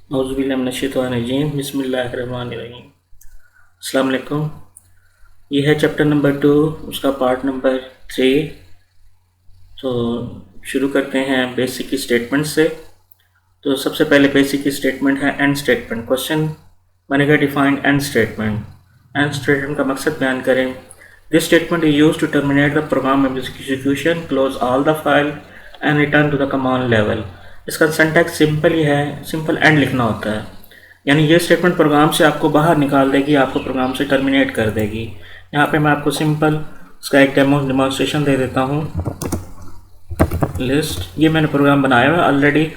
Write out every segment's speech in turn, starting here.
औज़ुबिल्लाहि बिस्मिल्लाहिर्रहमानिर्रहीम। अस्सलाम वालेकुम। ये है चैप्टर नंबर 2, उसका पार्ट नंबर 3। तो शुरू करते हैं बेसिक स्टेटमेंट से। तो सबसे पहले बेसिक स्टेटमेंट है एंड स्टेटमेंट। क्वेश्चन बनेगा define end statement. End statement का मकसद बयान करें। This statement is use to terminate the program execution, close all the file and return to the command level. इसका सिंटैक्स सिंपल ही है, simple and लिखना होता है। यानी ये स्टेटमेंट प्रोग्राम से आपको बाहर निकाल देगी, आपको प्रोग्राम से टर्मिनेट कर देगी। यहाँ पे मैं आपको सिंपल इसका एक डेमोन्स्ट्रेशन दे देता हूँ। लिस्ट, ये मैंने प्रोग्राम बनाया हुआ है ऑलरेडी।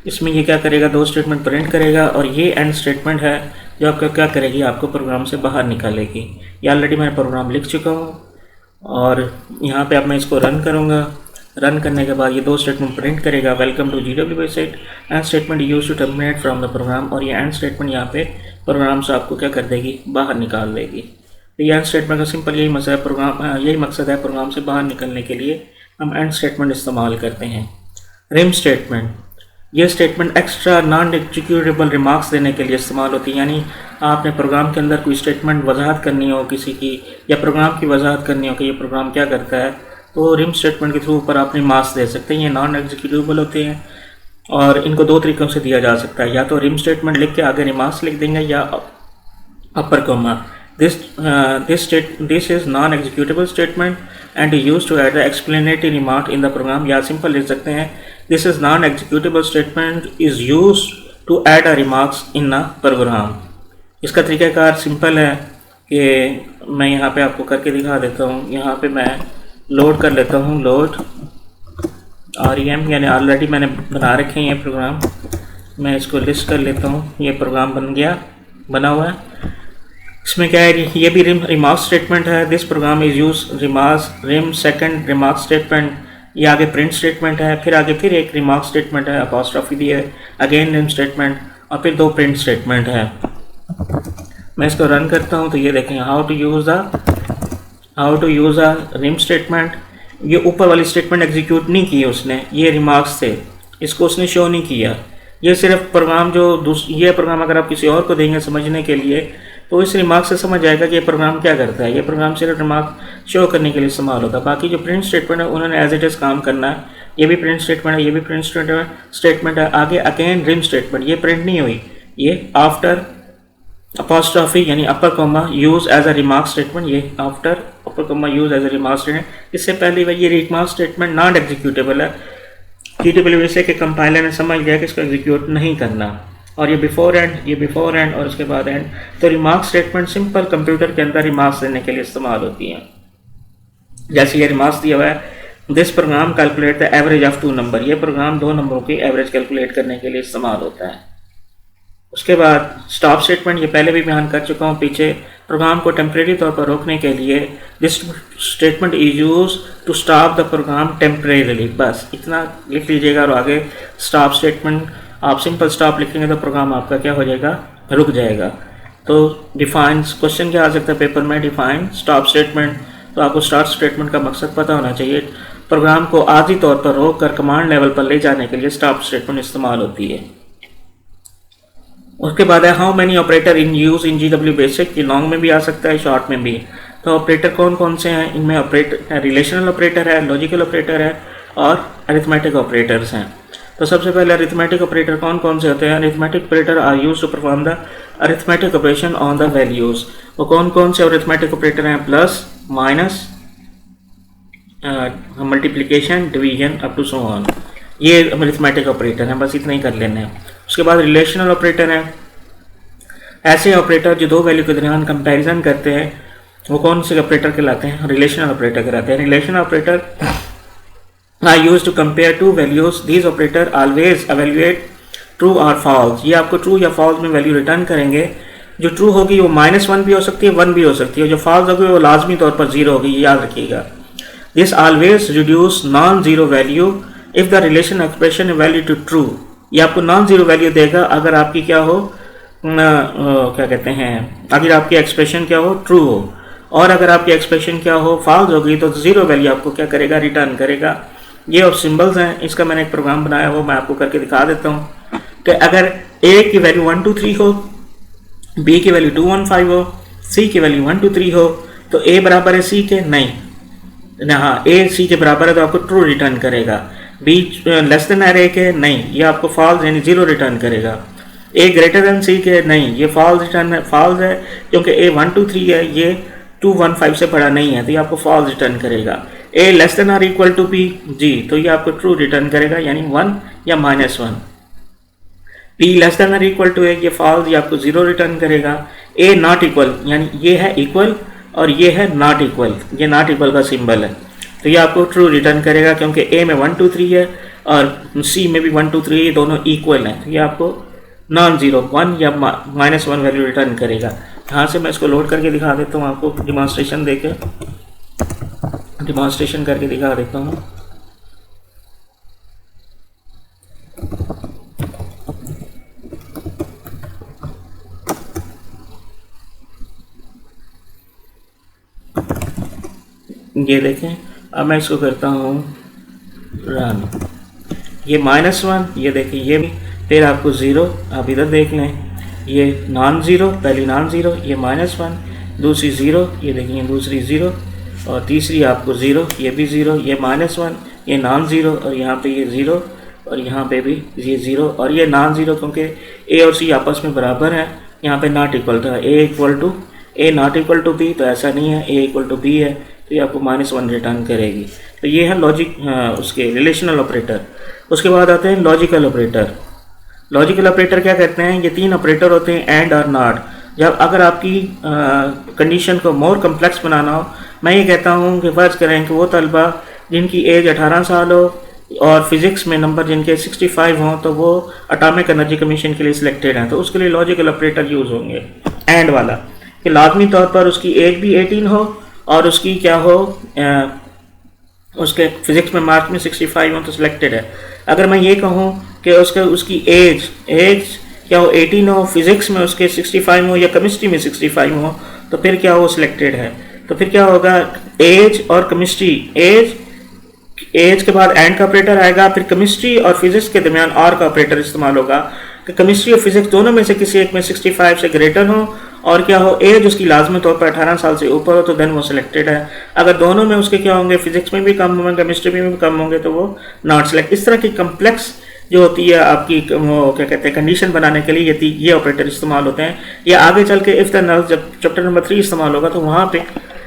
इसमें ये क्या करेगा, दो स्टेटमेंट प्रिंट करेगा और ये एंड स्टेटमेंट है जो आपका क्या करेगी, आपको प्रोग्राम से बाहर निकालेगी। ये ऑलरेडी मैंने प्रोग्राम लिख चुका हूँ और यहाँ पे अब मैं इसको रन करूँगा। रन करने के बाद ये दो स्टेटमेंट प्रिंट करेगा, welcome to GW set end statement use to terminate from the program. और ये एंड स्टेटमेंट यहाँ पे प्रोग्राम से आपको क्या कर देगी, बाहर निकाल देगी। तो ये एंड स्टेटमेंट का सिंपल यही मकसद है, यही मकसद है प्रोग्राम से बाहर निकलने के लिए हम एंड स्टेटमेंट इस्तेमाल करते हैं। रिम स्टेटमेंट, ये statement extra non executable remarks देने के लिए इस्तेमाल होती है। यानी आपने प्रोग्राम के अंदर कोई स्टेटमेंट वजाहत करनी हो किसी की, या प्रोग्राम की वजाहत करनी हो कि ये प्रोग्राम क्या करता है, तो रिम स्टेटमेंट के थ्रू ऊपर आप रिमार्क्स दे सकते हैं। ये नॉन एग्जीक्यूटेबल होते हैं और इनको दो तरीक़ों से दिया जा सकता है। या तो रिम स्टेटमेंट लिख के आगे रिमार्क्स लिख देंगे, या upper comma this is non executable statement and use to add the explanatory remark in the program. या सिंपल लिख सकते हैं this is non executable statement is use to add a remarks in a program. इसका तरीक़ाकार simple है कि मैं यहाँ पे आपको करके दिखा देता हूँ। यहाँ पे मैं लोड कर लेता हूँ, लोड REM, यानी ऑलरेडी मैंने बना रखे हैं ये प्रोग्राम। मैं इसको लिस्ट कर लेता हूँ। ये प्रोग्राम बना हुआ है। इसमें क्या है, ये भी रिमार्क स्टेटमेंट है। This program is use rem second remark statement. ये आगे प्रिंट स्टेटमेंट है, फिर आगे फिर एक रिमार्क स्टेटमेंट है, अपॉस्ट्रोफी दी है, अगेन रिम स्टेटमेंट, और फिर दो प्रिंट स्टेटमेंट है। मैं इसको रन करता हूँ तो ये देखें how to use a REM statement. ये ऊपर वाली स्टेटमेंट एग्जीक्यूट नहीं की है उसने, ये रिमार्क्स थे, इसको उसने शो नहीं किया। ये सिर्फ प्रोग्राम ये प्रोग्राम अगर आप किसी और को देंगे समझने के लिए, तो इस रिमार्क से समझ जाएगा कि ये प्रोग्राम क्या करता है। ये प्रोग्राम सिर्फ रिमार्क शो करने के लिए इस्तेमाल होता है। बाकी जो प्रिंट स्टेटमेंट है उन्होंने एज इट इज़ काम करना है। ये भी प्रिंट स्टेटमेंट है, ये भी प्रिंट स्टेटमेंट है। आगे अगेन रिम स्टेटमेंट, ये प्रिंट नहीं हुई, ये आफ्टर अपॉस्ट्रोफी यानी upper comma use as a remark statement, ये after upper comma use as a remark statement. इससे पहले वही ये रिमार्क स्टेटमेंट नॉन एग्जीक्यूटेबल है। GW से कि कंपाइलर ने समझ लिया कि इसको एग्जीक्यूट नहीं करना। और ये बिफोर एंड और उसके बाद एंड। तो रिमार्क स्टेटमेंट सिंपल कंप्यूटर के अंदर रिमार्क्स देने के लिए इस्तेमाल होती हैं। जैसे ये रिमार्क्स दिया हुआ है, this program calculate the average of 2 number. ये प्रोग्राम 2 नंबरों की एवरेज कैलकुलेट करने के लिए इस्तेमाल होता है। उसके बाद स्टॉप स्टेटमेंट, ये पहले भी बयान कर चुका हूँ पीछे। प्रोग्राम को टेम्परेरी तौर पर रोकने के लिए this statement is use to stop the program temporarily. बस इतना लिख लीजिएगा और आगे स्टॉप स्टेटमेंट आप सिंपल स्टॉप लिखेंगे तो प्रोग्राम आपका क्या हो जाएगा, रुक जाएगा। तो डिफाइन क्वेश्चन क्या आ सकता है पेपर में, डिफाइन स्टॉप स्टेटमेंट। तो आपको स्टार्ट स्टेटमेंट का मकसद पता होना चाहिए। प्रोग्राम को आर्जी तौर पर रोक कर कमांड लेवल पर ले जाने के लिए स्टॉप स्टेटमेंट इस्तेमाल होती है। उसके बाद है how many operator in use in GW basic. ये लॉन्ग में भी आ सकता है, शॉर्ट में भी। तो ऑपरेटर कौन कौन से हैं, इनमें ऑपरेटर रिलेशनल ऑपरेटर है, लॉजिकल ऑपरेटर है और अरिथमेटिक ऑपरेटर्स हैं। तो सबसे पहले अरिथमेटिक ऑपरेटर कौन कौन से होते हैं। Arithmetic operator are use to perform the arithmetic operation on the values. वो कौन कौन से अरिथमेटिक ऑपरेटर हैं, plus minus multiplication division up to so on. ये अरिथमेटिक ऑपरेटर हैं, बस इतना ही कर लेना है। उसके बाद रिलेशनल ऑपरेटर हैं, ऐसे ऑपरेटर जो दो वैल्यू के दरमियान कंपैरिजन करते हैं, वो कौन से ऑपरेटर कहलाते हैं, रिलेशनल ऑपरेटर कहलाते हैं। Relational operator are used to compare two values. These operator always evaluate true और फॉल्स। ये आपको ट्रू या फॉल्स में वैल्यू रिटर्न करेंगे। जो ट्रू होगी वो -1 भी हो सकती है, 1 भी हो सकती है। जो फॉल्स होगी वो लाजमी तौर पर 0 होगी, ये याद रखिएगा। This always reduce non zero value if the relation expression value to true. ये आपको नॉन जीरो वैल्यू देगा अगर आपकी क्या हो, क्या कहते हैं, अगर आपकी एक्सप्रेशन क्या हो, ट्रू हो। और अगर आपकी एक्सप्रेशन क्या हो, फॉल्स होगी, तो 0 वैल्यू आपको क्या करेगा, रिटर्न करेगा। ये और सिंबल्स हैं। इसका मैंने एक प्रोग्राम बनाया, वो मैं आपको करके दिखा देता हूँ। कि अगर ए की वैल्यू 1 2 3 हो, बी की वैल्यू 2 1 5 हो, सी की वैल्यू 1 2 3 हो, तो ए बराबर है सी के? नहीं ना, हाँ ए सी के बराबर है तो आपको ट्रू रिटर्न करेगा। B less than R A के? नहीं, ये आपको फॉल्स यानी 0 रिटर्न करेगा। ए ग्रेटर देन सी के? नहीं, ये फॉल्स रिटर्न है, फॉल्स है क्योंकि ए 1 2 3 है, ये 2 1 5 से बड़ा नहीं है, तो ये आपको फॉल्स रिटर्न करेगा। A less than or equal to B जी, तो ये आपको ट्रू रिटर्न करेगा यानी 1 या -1। B less than or equal to A, ये फॉल्स, ये आपको 0 रिटर्न करेगा। ए नॉट इक्वल यानी ये है इक्वल और ये है नॉट इक्वल, ये नॉट इक्वल का सिंबल है, तो ये आपको ट्रू रिटर्न करेगा क्योंकि ए में 1 2 3 है और सी में भी 1 2 3 दोनों इक्वल हैं, तो ये आपको नॉन जीरो 1 या -1 वैल्यू रिटर्न करेगा। यहाँ से मैं इसको लोड करके दिखा देता हूँ आपको, डिमॉन्स्ट्रेशन देके डिमॉन्स्ट्रेशन करके दिखा देता हूँ। ये देखें, अब मैं इसको करता हूँ रन, ये -1, ये देखिए ये भी, फिर आपको 0, आप इधर देख लें, ये नॉन ज़ीरो, पहली नॉन ज़ीरो, ये -1, दूसरी 0, ये देखिए दूसरी 0, और तीसरी आपको 0, ये भी 0, ये -1, ये नॉन ज़ीरो, और यहाँ पे ये 0, और यहाँ पे भी ये 0, और ये नॉन ज़ीरो क्योंकि ए और सी आपस में बराबर हैं, यहाँ पे नॉट इक्वल था, ए नॉट इक्वल टू बी, तो ऐसा नहीं है, ए इक्वल टू बी है, तो ये आपको -1 रिटर्न करेगी। तो ये है लॉजिक उसके रिलेशनल ऑपरेटर। उसके बाद आते हैं लॉजिकल ऑपरेटर। लॉजिकल ऑपरेटर क्या कहते हैं, ये 3 ऑपरेटर होते हैं, एंड और नॉट। जब अगर आपकी कंडीशन को मोर कम्प्लेक्स बनाना हो, मैं ये कहता हूँ कि फ़र्ज़ करें कि वो तलबा जिनकी एज 18 साल हो और फिज़िक्स में नंबर जिनके 65 हों, तो वो एटॉमिक एनर्जी कमीशन के लिए सिलेक्टेड हैं, तो उसके लिए लॉजिकल ऑपरेटर यूज़ होंगे एंड वाला, कि लाजमी तौर पर उसकी एज भी 18 हो और उसकी क्या हो, उसके फिज़िक्स में मार्क्स में 65 हो तो सिलेक्टेड है। अगर मैं ये कहूँ कि उसकी एज क्या हो 18 हो, फिज़िक्स में उसके 65 हो या केमिस्ट्री में 65 हो, तो फिर क्या हो सिलेक्टेड है। तो फिर क्या होगा, एज और केमिस्ट्री, एज के बाद एंड का ऑपरेटर आएगा, फिर केमिस्ट्री और फिजिक्स के दरमियान और का ऑपरेटर इस्तेमाल होगा कि केमिस्ट्री और फिजिक्स दोनों में से किसी एक में 65 से ग्रेटर हो और क्या हो, एज उसकी लाजमी तौर पर 18 साल से ऊपर हो, तो देन वो सिलेक्टेड है। अगर दोनों में उसके क्या होंगे, फिजिक्स में भी कम होंगे, केमिस्ट्री में भी कम होंगे, तो वो नॉट सिलेक्ट। इस तरह की कम्प्लेक्स जो होती है आपकी वो क्या कहते हैं कंडीशन बनाने के लिए ये ऑपरेटर इस्तेमाल होते हैं। ये आगे चल के इफ द नल जब चैप्टर नंबर 3 इस्तेमाल होगा तो वहाँ पे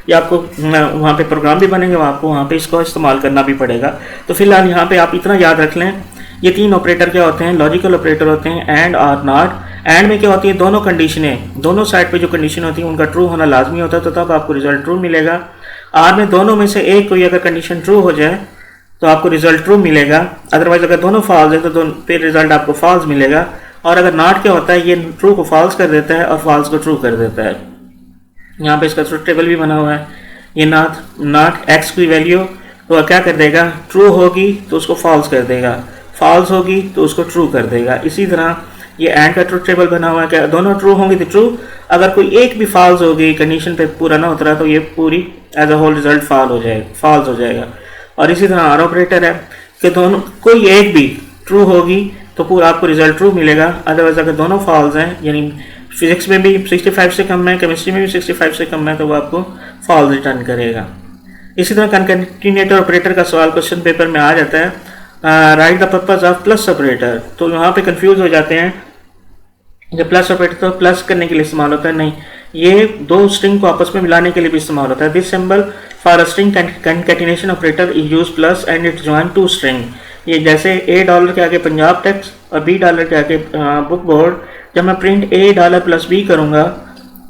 या आपको वहाँ पे प्रोग्राम भी बनेंगे, आपको वहाँ पे इसको इस्तेमाल करना भी पड़ेगा। तो फिलहाल यहाँ पे आप इतना याद रख लें, ये 3 ऑपरेटर क्या होते हैं, लॉजिकल ऑपरेटर होते हैं, एंड और नॉट। एंड में क्या होती है, दोनों कंडीशनें, दोनों साइड पे जो कंडीशन होती है उनका ट्रू होना लाजमी होता है, तो तब आपको रिजल्ट ट्रू मिलेगा। आर में दोनों में से एक कोई अगर कंडीशन ट्रू हो जाए तो आपको रिजल्ट ट्रू मिलेगा, अदरवाइज अगर दोनों फॉल्स है तो फिर रिजल्ट आपको फॉल्स मिलेगा। और अगर नॉट क्या होता है, ये ट्रू को फॉल्स कर देता है और फॉल्स को ट्रू कर देता है। यहाँ पे इसका ट्रुथ टेबल भी बना हुआ है। ये नॉट एक्स की वैल्यू तो क्या कर देगा, ट्रू होगी तो उसको फॉल्स कर देगा, फॉल्स होगी तो उसको ट्रू कर देगा। इसी तरह ये एंड का ट्रुथ टेबल बना हुआ है, क्या दोनों ट्रू होंगे तो ट्रू, अगर कोई एक भी फॉल्स होगी, कंडीशन पे पूरा ना उतरा, तो ये पूरी as a whole result false हो जाएगा। और इसी तरह आर ऑपरेटर है कि दोनों कोई एक भी ट्रू होगी तो पूरा आपको रिजल्ट ट्रू मिलेगा, अदरवाइज अगर दोनों फॉल्स हैं, यानी फिजिक्स में भी 65 से कम है, केमिस्ट्री में भी 65 से कम है, तो वो आपको फॉल्स रिटर्न करेगा। इसी तरह कंकैटिनेटर ऑपरेटर का सवाल क्वेश्चन पेपर में आ जाता है, right the purpose of plus operator. तो यहाँ पे कंफ्यूज हो जाते हैं, जब प्लस ऑपरेटर तो प्लस करने के लिए इस्तेमाल होता है, नहीं, ये 2 स्ट्रिंग को आपस में मिलाने के लिए भी इस्तेमाल होता है। This symbol for a string concatenation operator is use plus and it join 2 string. ये जैसे $A के आगे पंजाब टैक्स और $B के आगे बुक बोर्ड, जब मैं प्रिंट $A प्लस B करूँगा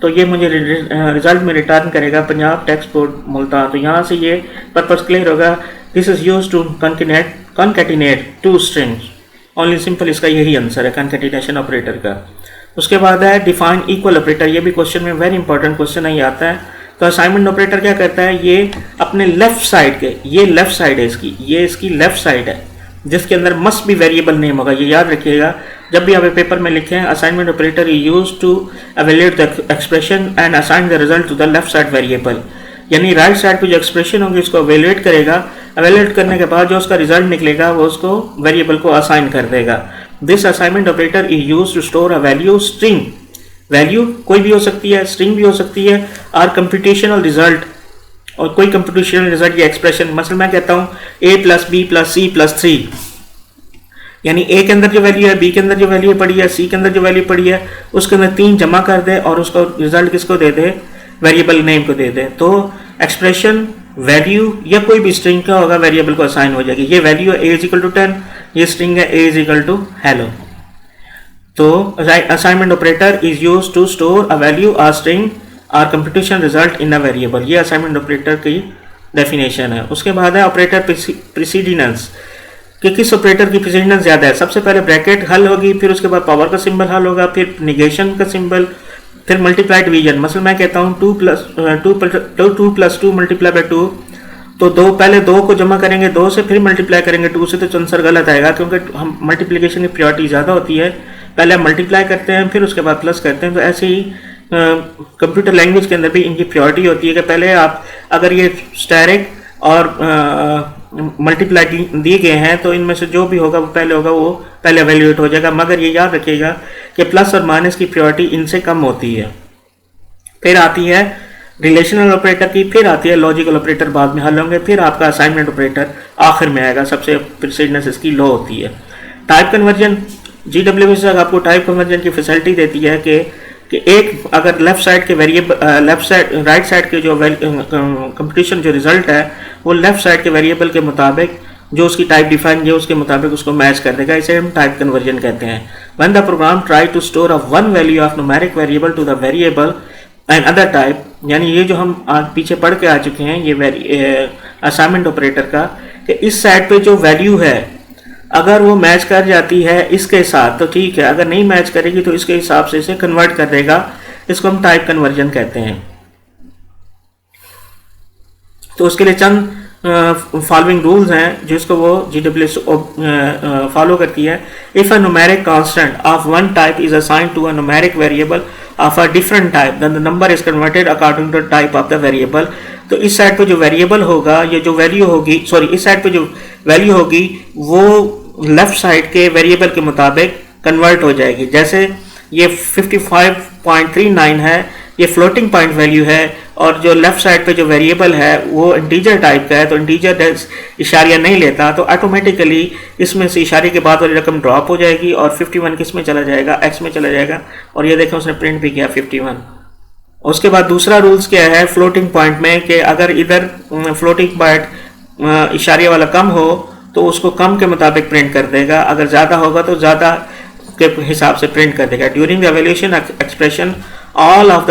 तो ये मुझे रिजल्ट में रिटर्न करेगा पंजाब टैक्स बोर्ड मुल्तान। तो यहाँ से ये पर्पस क्लियर होगा, this is use to concatenate 2 strings. Only simple इसका यही आंसर है कंकैटिनेशन ऑपरेटर का। उसके बाद है डिफाइन इक्वल ऑपरेटर। ये भी क्वेश्चन में वेरी इंपॉर्टेंट क्वेश्चन है, ये आता है। तो असाइनमेंट ऑपरेटर क्या करता है, ये अपने लेफ्ट साइड के, ये लेफ्ट साइड है इसकी, ये इसकी लेफ्ट साइड है जिसके अंदर मस्ट भी वेरिएबल नेम होगा। ये याद रखिएगा, जब भी आप पेपर में लिखें assignment operator is used to evaluate the expression and assign the result to the left side variable. यानी राइट साइड पे जो एक्सप्रेशन होगी उसको एवेल्यूएट करेगा, एवेल्यूएट करने के बाद जो उसका रिजल्ट निकलेगा वो उसको वेरिएबल को असाइन कर देगा। This assignment operator is used to store a value string, value कोई भी हो सकती है, स्ट्रिंग भी हो सकती है, और कंप्यूटेशनल रिजल्ट, और कोई कंप्यूटेशनल रिजल्ट या एक्सप्रेशन। मसलन मैं कहता हूँ a plus B plus C plus 3, यानी a के अंदर जो वैल्यू है, b के अंदर जो वैल्यू पड़ी है, c के अंदर जो वैल्यू पड़ी है, उसके अंदर 3 जमा कर दे और उसका रिजल्ट किसको दे दे, वेरिएबल नेम को दे दे। तो एक्सप्रेशन वैल्यू या कोई भी स्ट्रिंग का होगा, वेरिएबल को असाइन हो जाएगी। ये वैल्यू है a इज इक्वल टू 10, ये स्ट्रिंग है a is equal to hello. तो assignment operator is used to store a value और स्ट्रिंग और computation result in a variable. ये असाइनमेंट ऑपरेटर की डेफिनेशन है। उसके बाद है ऑपरेटर प्रेसिडेंस, कि किस ऑपरेटर की प्रेसिडेंस ज़्यादा है। सबसे पहले ब्रैकेट हल होगी, फिर उसके बाद पावर का सिंबल हल होगा, फिर निगेशन का सिंबल, फिर मल्टीप्लाई डिवीजन। मतलब मैं कहता हूँ 2 प्लस 2 मल्टीप्लाई बाई 2, तो दो पहले 2 को जमा करेंगे 2 से, फिर मल्टीप्लाई करेंगे 2 से, तो आंसर गलत आएगा क्योंकि हम मल्टीप्लिकेशन की प्रायोरिटी ज़्यादा होती है। पहले हम मल्टीप्लाई करते हैं, फिर उसके बाद प्लस करते हैं। तो ऐसे ही कंप्यूटर लैंग्वेज के अंदर भी इनकी प्रायोरिटी होती है कि पहले आप अगर ये स्टैरिक और मल्टीप्लाई दिए गए हैं तो इनमें से जो भी होगा वो पहले एवेल्यूएट हो जाएगा। मगर ये याद रखिएगा कि प्लस और माइनस की प्रायोरिटी इनसे कम होती है। फिर आती है रिलेशनल ऑपरेटर की, फिर आती है लॉजिकल ऑपरेटर, बाद में हल होंगे, फिर आपका असाइनमेंट ऑपरेटर आखिर में आएगा, सबसे प्रेसिडेंस इसकी लो होती है। टाइप कन्वर्जन, GWS आपको टाइप कन्वर्जन की फैसिलिटी देती है कि एक अगर लेफ्ट साइड के वेरिएबल राइट साइड के जो कंप्यूटेशन जो रिजल्ट है वो लेफ्ट साइड के वेरिएबल के मुताबिक जो उसकी टाइप डिफाइन किया उसके मुताबिक उसको मैच कर देगा। इसे हम टाइप कन्वर्जन कहते हैं। When the program try to store a one value of numeric variable to the variable and other type, यानी ये जो हम पीछे पढ़ के आ चुके हैं ये असाइनमेंट ऑपरेटर का, कि इस साइड पे जो वैल्यू है अगर वो मैच कर जाती है इसके साथ तो ठीक है, अगर नहीं मैच करेगी तो इसके हिसाब से इसे कन्वर्ट कर देगा। इसको हम टाइप कन्वर्जन कहते हैं। तो उसके लिए चंद फॉलोइंग रूल्स हैं जिसको वो GWS फॉलो करती है। If a numeric constant of one type is assigned to a numeric variable of a different type then the number is converted according to type of the variable. तो इस side पे जो variable होगा, ये जो value होगी, इस side पे जो वैल्यू होगी वो लेफ्ट साइड के वेरिएबल के मुताबिक कन्वर्ट हो जाएगी। जैसे ये 55.39 है, ये फ्लोटिंग पॉइंट वैल्यू है, और जो लेफ्ट साइड पे जो वेरिएबल है वो इंटीजर टाइप का है, तो इंटीजर इशारिया नहीं लेता, तो ऑटोमेटिकली इसमें से इशारे के बाद वाली रकम ड्रॉप हो जाएगी और 51 किस में चला जाएगा, एक्स में चला जाएगा। और ये देखें उसने प्रिंट भी किया 51। उसके बाद दूसरा रूल्स क्या है फ्लोटिंग पॉइंट में, कि अगर इधर फ्लोटिंग पॉइंट इशारिया वाला कम हो तो उसको कम के मुताबिक प्रिंट कर देगा, अगर ज़्यादा होगा तो ज़्यादा के हिसाब से प्रिंट कर देगा। During the evaluation expression all of the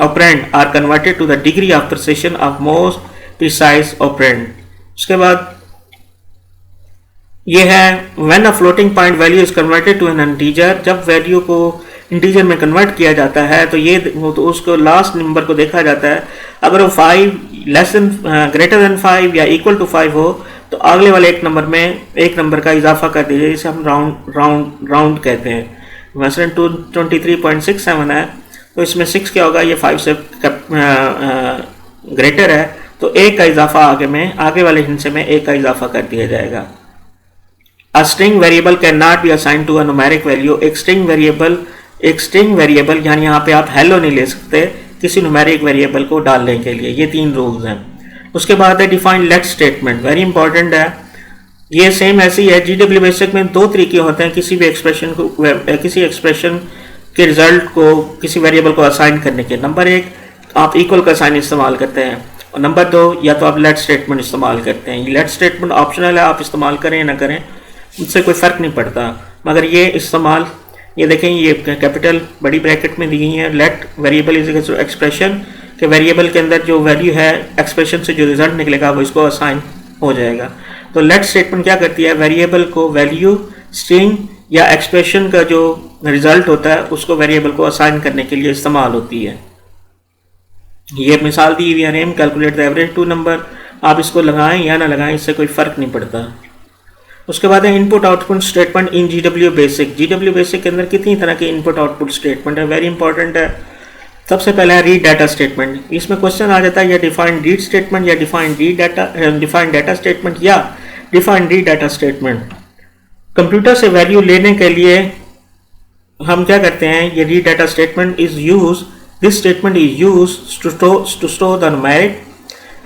operand are converted to the degree of precision of most precise operand. उसके बाद ये है when a floating point value is converted to an integer, जब वैल्यू को integer में convert किया जाता है तो उसको लास्ट नंबर को देखा जाता है। अगर वो 5 ग्रेटर देन 5 या इक्वल टू 5 हो तो अगले वाले एक नंबर में एक नंबर का इजाफा कर दीजिए, जिसे हम राउंड कहते हैं। मसलन 23.67 है तो इसमें 6 क्या होगा, ये 5 से ग्रेटर है तो एक का इजाफा आगे वाले हिस्से में एक का इजाफा कर दिया जाएगा। A string variable cannot be assigned to a numeric value। एक स्ट्रिंग वेरिएबल यानी यहाँ पे आप हेलो नहीं ले सकते किसी न्यूमेरिक वेरिएबल को डालने के लिए। ये 3 रूल्स हैं। उसके बाद है define let statement, very important है। ये सेम ऐसी है, GW बेसिक में 2 तरीके होते हैं किसी भी किसी एक्सप्रेशन के रिजल्ट को किसी वेरिएबल को असाइन करने के। नंबर 1 आप इक्वल का साइन इस्तेमाल करते हैं, और नंबर 2 या तो आप लेट स्टेटमेंट इस्तेमाल करते हैं। लेट स्टेटमेंट ऑप्शनल है, आप इस्तेमाल करें ना करें उससे कोई फ़र्क नहीं पड़ता, मगर ये इस्तेमाल, ये देखें ये कैपिटल बड़ी ब्रैकेट में दी गई है। लेट वेरिएबल इज एक्सप्रेशन के वेरिएबल के अंदर जो वैल्यू है एक्सप्रेशन से जो रिजल्ट निकलेगा वो इसको असाइन हो जाएगा। तो लेट स्टेटमेंट क्या करती है, वेरिएबल को वैल्यू स्ट्रिंग या एक्सप्रेशन का जो रिजल्ट होता है उसको वेरिएबल को असाइन करने के लिए इस्तेमाल होती है। ये मिसाल दी हुई है, name calculate the average 2 number, आप इसको लगाएं या ना लगाएं इससे कोई फ़र्क नहीं पड़ता। उसके बाद है input output statement in GW BASIC. GW BASIC के अंदर कितनी तरह के इनपुट आउटपुट स्टेटमेंट है, वेरी इंपॉर्टेंट है। सबसे पहला है रीड डाटा स्टेटमेंट। इसमें क्वेश्चन आ जाता है या डिफाइन रीड स्टेटमेंट या डिफाइन डाटा स्टेटमेंट या define read data statement. Computer से वैल्यू लेने के लिए हम क्या करते हैं, ये read data statement is use, this statement is use to store the numeric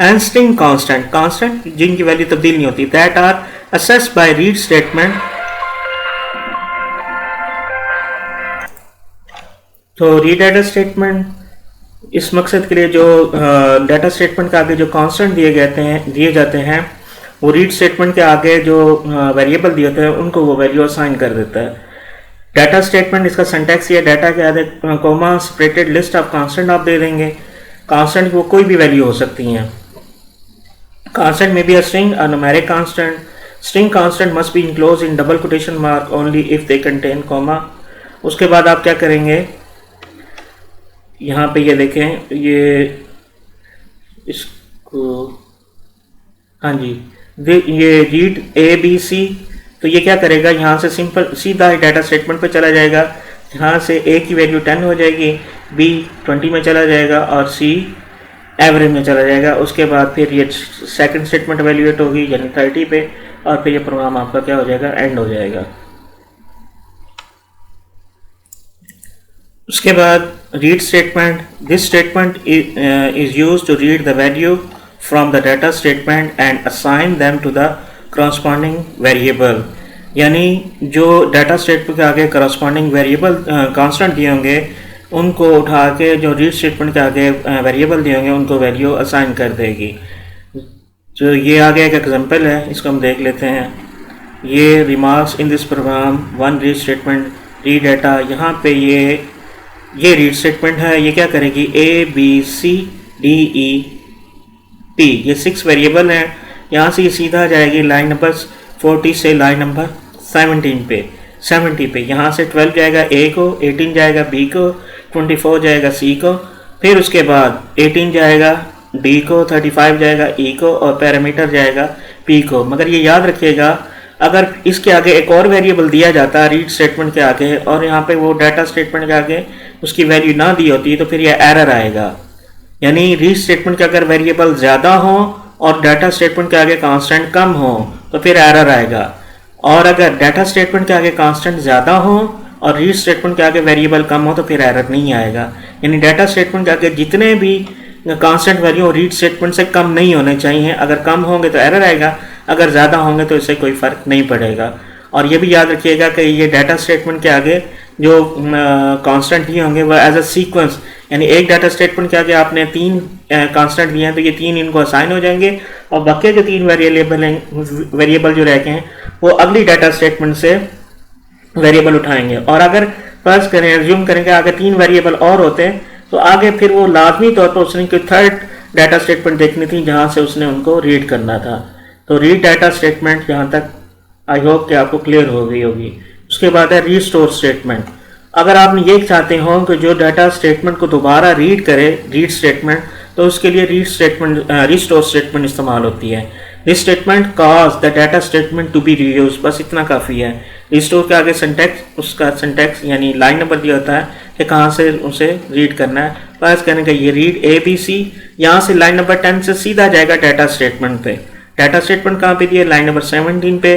and string constant जिनकी वैल्यू तब्दील नहीं होती, that are accessed by read statement. तो रीड डाटा स्टेटमेंट इस मकसद के लिए जो डाटा स्टेटमेंट के आगे जो कांस्टेंट दिए जाते हैं वो रीड स्टेटमेंट के आगे जो वेरिएबल दिए होते हैं उनको वो वैल्यू असाइन कर देता है। डाटा स्टेटमेंट इसका सिंटैक्स ये डाटा के आगे comma separated list of constant आप दे देंगे। कांस्टेंट वो कोई भी वैल्यू हो सकती हैं। कांस्टेंट में भी a string a numeric constant, string constant must be enclose in double quotation mark only if they contain comma. उसके बाद आप क्या करेंगे, यहाँ पे ये देखें, ये इसको हाँ जी, ये रीड ए बी सी, तो ये क्या करेगा, यहाँ से सिंपल सीधा डाटा स्टेटमेंट पे चला जाएगा। यहाँ से ए की वैल्यू 10 हो जाएगी, बी 20 में चला जाएगा और सी एवरेज में चला जाएगा। उसके बाद फिर ये सेकंड स्टेटमेंट वैल्यूएट होगी यानी 30 पे, और फिर ये प्रोग्राम आपका क्या हो जाएगा, एंड हो जाएगा। उसके बाद read statement, this statement is used to read the value from the data statement and assign them to the corresponding variable। यानी जो डाटा स्टेटमेंट के आगे corresponding वेरिएबल कांस्टेंट दिए होंगे उनको उठा के जो रीड स्टेटमेंट के आगे वेरिएबल दिए होंगे उनको वैल्यू असाइन कर देगी। तो ये आगे एक एग्जांपल है, इसको हम देख लेते हैं। ये remarks in this program one read statement read data, यहाँ पे ये रीड स्टेटमेंट है। ये क्या करेगी, A B C D E P, ये 6 वेरिएबल हैं। यहाँ से ये सीधा जाएगी लाइन नंबर 40 से लाइन नंबर 70 पे। यहाँ से 12 जाएगा ए को, 18 जाएगा बी को, 24 जाएगा सी को, फिर उसके बाद 18 जाएगा डी को, 35 जाएगा ई को और पैरामीटर जाएगा पी को। मगर ये याद रखिएगा, अगर इसके आगे एक और वेरिएबल दिया जाता रीड स्टेटमेंट के आगे और यहाँ पे वो डाटा स्टेटमेंट के आगे उसकी वैल्यू ना दी होती तो फिर ये एरर आएगा। यानी रीड स्टेटमेंट के अगर वेरिएबल ज़्यादा हो और डाटा स्टेटमेंट के आगे कांस्टेंट कम हो तो फिर एरर आएगा, और अगर डाटा स्टेटमेंट के आगे कांस्टेंट ज़्यादा हो और रीड स्टेटमेंट के आगे वेरिएबल कम हो तो फिर एरर नहीं आएगा। यानी डाटा स्टेटमेंट के आगे जितने भी कांस्टेंट वैल्यू रीड स्टेटमेंट से कम नहीं होने चाहिए। अगर कम होंगे तो एरर आएगा, अगर ज़्यादा होंगे तो इससे कोई फ़र्क नहीं पड़ेगा। और ये भी याद रखिएगा कि ये डाटा स्टेटमेंट के आगे जो कांस्टेंट दिए होंगे वह एज अ सीक्वेंस, यानी एक डाटा स्टेटमेंट के आगे आपने 3 कांस्टेंट दिए हैं तो ये 3 इनको असाइन हो जाएंगे और बाकी जो 3 वेरिएबल जो रहते हैं वो अगली डाटा स्टेटमेंट से वेरिएबल उठाएंगे। और अगर फर्ज करें, एज्यूम करें कि आगे 3 वेरिएबल और होते हैं तो आगे फिर वो लाजमी तौर पर उसने कोई थर्ड डाटा स्टेटमेंट देखनी थी जहाँ से उसने उनको रीड करना था। तो रीड डाटा स्टेटमेंट यहाँ तक आई होप कि आपको क्लियर हो गई होगी। उसके बाद है रीस्टोर स्टेटमेंट। अगर आप ये चाहते हो कि जो डाटा स्टेटमेंट को दोबारा रीड करे रीड स्टेटमेंट, तो उसके लिए रीस्टोर स्टेटमेंट इस्तेमाल होती है। This statement cause the data statement to be reuse, बस इतना काफ़ी है। रिस्टोर के आगे सिंटैक्स, उसका सिंटैक्स यानी लाइन नंबर दिया होता है कि कहाँ से उसे रीड करना है। बस कहने का ये रीड ए बी सी, यहाँ से लाइन नंबर 10 से सीधा जाएगा डाटा स्टेटमेंट पे। डाटा स्टेटमेंट कहाँ पे दिया, लाइन नंबर 17 पे।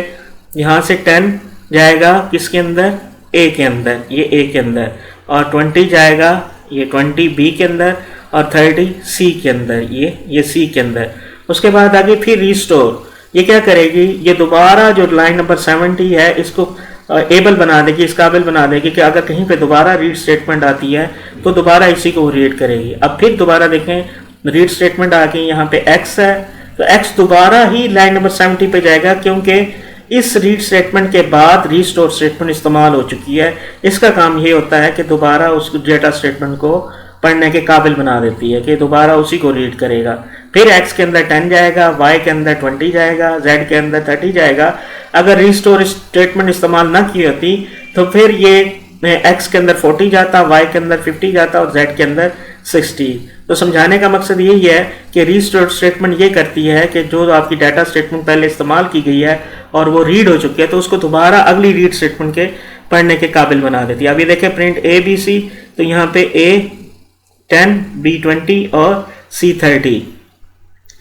यहाँ से 10 जाएगा किसके अंदर, ए के अंदर, ये ए के अंदर, और 20 जाएगा ये 20 बी के अंदर, और 30 सी के अंदर, ये सी के अंदर। उसके बाद आगे फिर रिस्टोर, ये क्या करेगी, ये दोबारा जो लाइन नंबर 70 है इसको एबल बना देगी, इस काबिल बना देगी कि अगर कहीं पे दोबारा रीड स्टेटमेंट आती है तो दोबारा इसी को रीड करेगी। अब फिर दोबारा देखें रीड स्टेटमेंट आ गई, यहाँ पे एक्स है तो एक्स दोबारा ही लाइन नंबर 70 पे जाएगा, क्योंकि इस रीड स्टेटमेंट के बाद रीस्टोर स्टेटमेंट इस्तेमाल हो चुकी है। इसका काम ये होता है कि दोबारा उस डेटा स्टेटमेंट को पढ़ने के काबिल बना देती है कि दोबारा उसी को रीड करेगा। फिर x के अंदर 10 जाएगा, y के अंदर 20 जाएगा, z के अंदर 30 जाएगा। अगर रीस्टोर स्टेटमेंट इस्तेमाल ना की होती तो फिर ये x के अंदर 40 जाता, y के अंदर 50 जाता और z के अंदर 60। तो समझाने का मकसद यही है कि रीस्टोर स्टेटमेंट ये करती है कि जो आपकी डाटा स्टेटमेंट पहले इस्तेमाल की गई है और वो रीड हो चुकी है तो उसको दोबारा अगली रीड स्टेटमेंट के पढ़ने के काबिल बना देती है। अभी देखें प्रिंट ए बी सी, तो यहाँ पे A10 B20 और C30।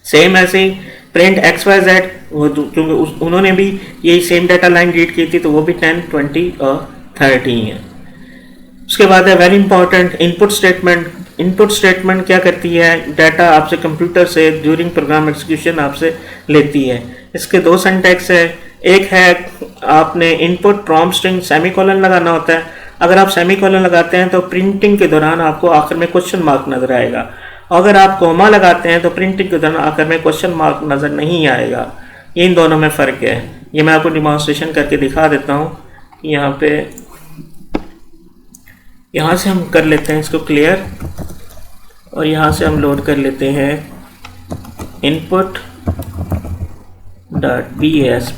सेम ऐसे प्रिंट XYZ, क्योंकि उन्होंने भी यही सेम डाटा लाइन रीड की थी, तो वो भी 10, 20 और 30 है। उसके बाद है very important input statement. Input statement क्या करती है, डाटा आपसे कंप्यूटर से ड्यूरिंग प्रोग्राम एग्जीक्यूशन आपसे लेती है। इसके दो सिंटैक्स है, एक है आपने इनपुट प्रॉम्प्ट स्ट्रिंग सेमीकोलन लगाना होता है। अगर आप सेमीकोलन लगाते हैं तो प्रिंटिंग के दौरान आपको आखिर में क्वेश्चन मार्क नजर आएगा, अगर आप कोमा लगाते हैं तो प्रिंटिंग के दौरान आखिर में क्वेश्चन मार्क नजर नहीं आएगा। ये इन दोनों में फ़र्क है। ये मैं आपको डिमॉन्स्ट्रेशन करके दिखा देता हूँ। यहाँ से हम कर लेते हैं इसको क्लियर, और यहाँ से हम लोड कर लेते हैं input.bs,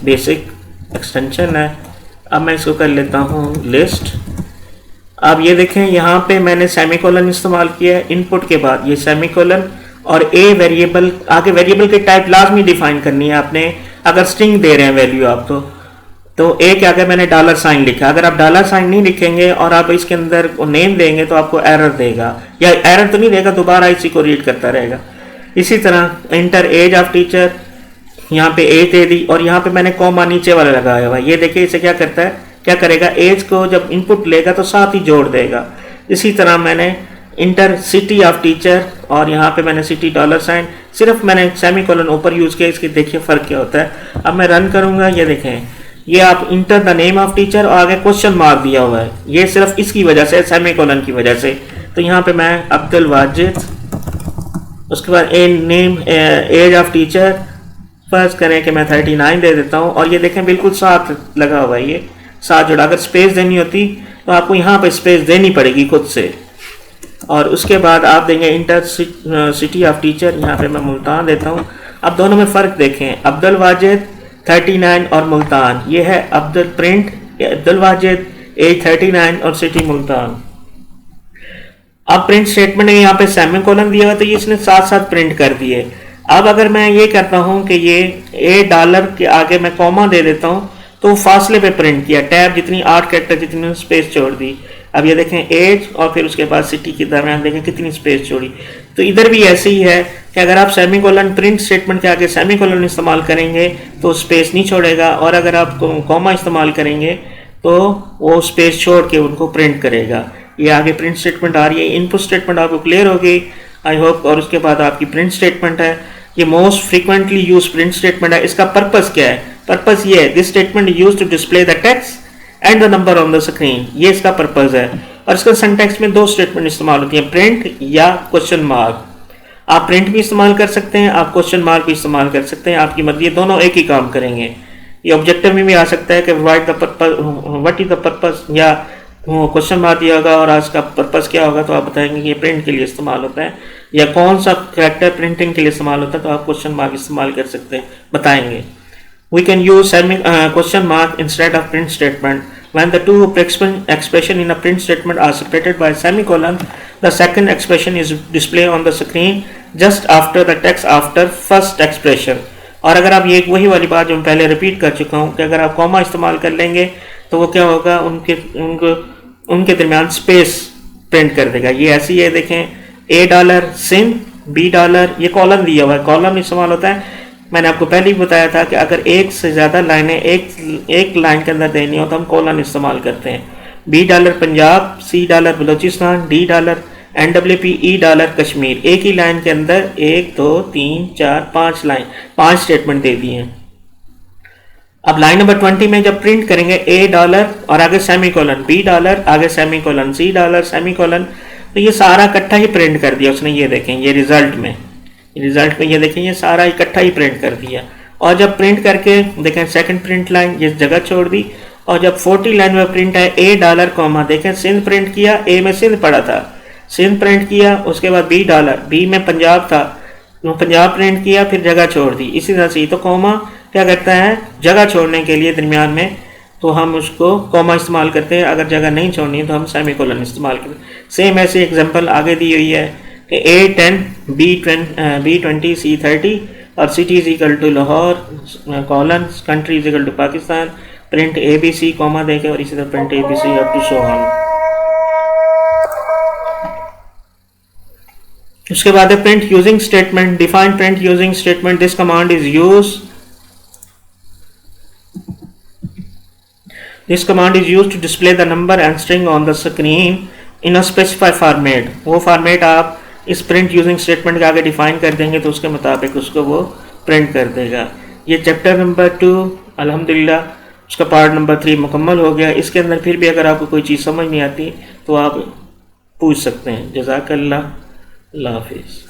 बेसिक एक्सटेंशन है। अब मैं इसको कर लेता हूँ लिस्ट। अब ये देखें यहाँ पे मैंने सेमीकोलन इस्तेमाल किया है इनपुट के बाद, ये सेमीकोलन और ए वेरिएबल, आगे वेरिएबल के टाइप लाजमी डिफाइन करनी है आपने। अगर स्ट्रिंग दे रहे हैं वैल्यू आप तो ए के आगे मैंने डॉलर साइन लिखा। अगर आप डॉलर साइन नहीं लिखेंगे और आप इसके अंदर नेम देंगे तो आपको एरर देगा, या एरर तो नहीं देगा, दोबारा इसी को रीड करता रहेगा। इसी तरह इंटर एज ऑफ टीचर, यहाँ पे एज दे दी और यहाँ पे मैंने कॉमा नीचे वाला लगाया हुआ। ये देखिए इसे क्या करता है, क्या करेगा, एज को जब इनपुट लेगा तो साथ ही जोड़ देगा। इसी तरह मैंने इंटर सिटी ऑफ टीचर और यहाँ पे मैंने सिटी डॉलर साइन, सिर्फ मैंने सेमीकोलन ऊपर यूज किया। इसके देखिए फर्क क्या होता है। अब मैं रन करूंगा, ये देखें, ये आप enter the name of teacher और आगे क्वेश्चन मार्क दिया हुआ है, ये सिर्फ इसकी वजह से, सेमीकोलन की वजह से। तो यहाँ पे मैं अब्दुल वाजिद, उसके बाद एज ऑफ टीचर, फर्ज करें कि मैं 39 दे देता हूँ, और ये देखें बिल्कुल साथ लगा हुआ है, ये साथ जुड़ा। अगर स्पेस देनी होती तो आपको यहाँ पे स्पेस देनी पड़ेगी खुद से। और उसके बाद आप देंगे इंटर सिटी ऑफ टीचर, यहाँ पे मैं मुल्तान देता हूँ। अब दोनों में फ़र्क देखें, अब्दुल वाजिद 39 और मुल्तान, ये है अब्दुल प्रिंट अब्दुल वाजिद, एज 39 और सिटी मुल्तान। अब प्रिंट स्टेटमेंट यहाँ पे सेमीकोलन दिया हुआ तो ये इसने साथ साथ प्रिंट कर दिए। अब अगर मैं ये करता हूँ कि ये ए डॉलर के आगे मैं कॉमा दे देता हूँ तो फासले पे प्रिंट किया, टैब जितनी 8 कैरेक्टर जितनी स्पेस छोड़ दी। अब ये देखें एज और फिर उसके बाद सिटी के दरमियान देखें कितनी स्पेस छोड़ी। तो इधर भी ऐसे ही है कि अगर आप सेमीकोलन प्रिंट स्टेटमेंट के आगे सेमीकोलन इस्तेमाल करेंगे तो स्पेस नहीं छोड़ेगा, और अगर आप कॉमा इस्तेमाल करेंगे तो वो स्पेस छोड़ के उनको प्रिंट करेगा। ये आगे प्रिंट स्टेटमेंट आ रही है। इनपुट स्टेटमेंट आपको क्लियर होगी आई होप, और उसके बाद आपकी प्रिंट स्टेटमेंट है। ये most frequently use print statement है। इसका पर्पस क्या है, पर्पस ये है, this statement use to display the text and the number on the screen, ये इसका पर्पस है। और इसका सिंटैक्स में दो स्टेटमेंट इस्तेमाल होती है, प्रिंट या क्वेश्चन मार्क। आप प्रिंट भी इस्तेमाल कर सकते हैं, आप क्वेश्चन मार्क भी इस्तेमाल कर सकते हैं, आपकी मर्जी, दोनों एक ही काम करेंगे। ये ऑब्जेक्टिव में भी आ सकता है कि व्हाट इज द पर्पस, या क्वेश्चन मार्क दिया होगा और आज का पर्पस क्या होगा तो आप बताएंगे कि ये प्रिंट के लिए इस्तेमाल होता है, या कौन सा कैरेक्टर प्रिंटिंग के लिए इस्तेमाल होता है तो आप क्वेश्चन मार्क इस्तेमाल कर सकते हैं, बताएंगे। We can use question mark instead of print statement. When the two expression in a print statement are separated by semicolon, the second expression is displayed on the screen just after the text after first expression. और अगर आप ये वही वाली बात जो मैं पहले रिपीट कर चुका हूँ कि अगर आप कॉमा इस्तेमाल कर लेंगे तो वो क्या होगा, उनके दरमियान स्पेस प्रिंट कर देगा। ये ऐसी है, देखें A dollar sin, B dollar, ये कॉलम दिया हुआ है, कॉलम इस्तेमाल होता है। मैंने आपको पहले ही बताया था कि अगर एक से ज़्यादा लाइनें एक लाइन के अंदर देनी हो तो हम कॉलन इस्तेमाल करते हैं। B dollar Punjab, C dollar Balochistan, D dollar NWP, E dollar Kashmir. एक ही लाइन के अंदर 1 2 3 4 5 लाइन, 5 स्टेटमेंट दे दिए हैं। अब लाइन नंबर 20 में जब प्रिंट करेंगे ए डॉलर और आगे सेमीकोलन, बी डॉलर आगे सेमीकोलन, सी डॉलर सेमीकोलन, तो ये सारा इकट्ठा ही प्रिंट कर दिया उसने। ये देखें, ये रिजल्ट में ये देखें, ये सारा इकट्ठा ही प्रिंट कर दिया। और जब प्रिंट करके देखें सेकंड प्रिंट लाइन ये जगह छोड़ दी, और जब 40 लाइन में प्रिंट है ए डॉलर कॉमा, देखें सिंध प्रिंट किया, ए में सिंध पड़ा था, सिंध प्रिंट किया, उसके बाद बी डॉलर, बी में पंजाब था, पंजाब प्रिंट किया, फिर जगह छोड़ दी। इसी तरह से तो कॉमा क्या करता है, जगह छोड़ने के लिए दरमियान में, तो हम उसको कॉमा इस्तेमाल करते हैं। अगर जगह नहीं छोड़नी तो हम सेमीकोलन इस्तेमाल करते हैं। सेम ऐसे एग्जांपल आगे दी हुई है कि A10 B20 C30 और city is equal to Lahore colon, country is equal to Pakistan, print ABC comma देके, और इसी तरह print ABC up to so on. उसके बाद है print using statement, define print using statement. This command is use this command is use to display the number and string on the screen in a specified format. वो format आप इस print using statement के आगे define कर देंगे तो उसके मुताबिक उसको वो प्रिंट कर देगा। ये चैप्टर नंबर 2 अल्हम्दुलिल्लाह उसका पार्ट नंबर 3 मुकम्मल हो गया। इसके अंदर फिर भी अगर आपको कोई चीज़ समझ नहीं आती तो आप पूछ सकते हैं। जज़ाकल्लाह, अल्लाह हाफिज़।